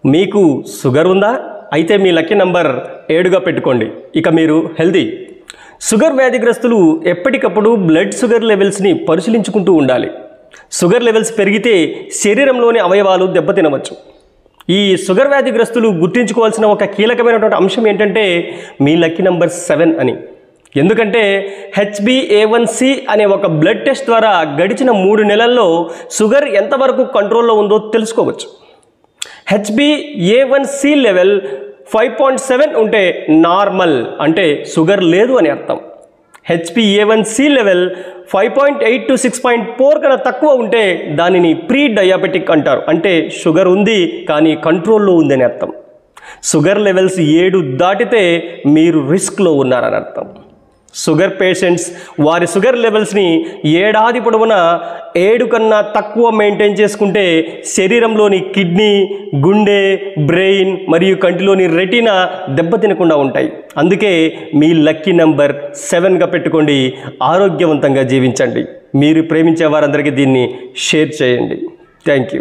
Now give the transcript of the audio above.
మీకు షుగర్ ఉందా? అయితే మీ లక్కీ నంబర్ 7గా పెట్టుకోండి. ఇక మీరు హెల్తీ. షుగర్ వ్యాధిగ్రస్తులు ఎప్పటికప్పుడు బ్లడ్ షుగర్ లెవెల్స్ని పరిశీలించుకుంటూ ఉండాలి. షుగర్ లెవెల్స్ పెరిగితే శరీరంలోని అవయవాలు దెబ్బతినవచ్చు. ఈ షుగర్ వ్యాధిగ్రస్తులు గుర్తుంచుకోవాల్సిన ఒక కీలకమైనటువంటి అంశం ఏంటంటే మీ లక్కీ నంబర్ 7 అని. ఎందుకంటే HbA1c అనే ఒక బ్లడ్ టెస్ట్ ద్వారా గడిచిన 3 నెలల్లో షుగర్ ఎంతవరకు కంట్రోల్లో ఉందో తెలుసుకోవచ్చు. HbA1c లెవెల్ 5.7 ఉంటే నార్మల్, అంటే షుగర్ లేదు అని అర్థం. HbA1c లెవెల్ 5.8 to 6.4 కన్నా తక్కువ ఉంటే దానిని ప్రీ డయాబెటిక్ అంటారు, అంటే షుగర్ ఉంది కానీ కంట్రోల్లో ఉందని అర్థం. షుగర్ లెవెల్స్ 7 దాటితే మీరు రిస్క్లో ఉన్నారని అర్థం. షుగర్ పేషెంట్స్ వారి షుగర్ లెవెల్స్ని ఏడాది పొడవునా 7 కన్నా తక్కువ మెయింటైన్ చేసుకుంటే శరీరంలోని కిడ్నీ, గుండె, బ్రెయిన్ మరియు కంటిలోని రెటీనా దెబ్బతినకుండా ఉంటాయి. అందుకే మీ లక్కీ నంబర్ 7గా పెట్టుకోండి. ఆరోగ్యవంతంగా జీవించండి. మీరు ప్రేమించే వారందరికీ దీన్ని షేర్ చేయండి. Thank you.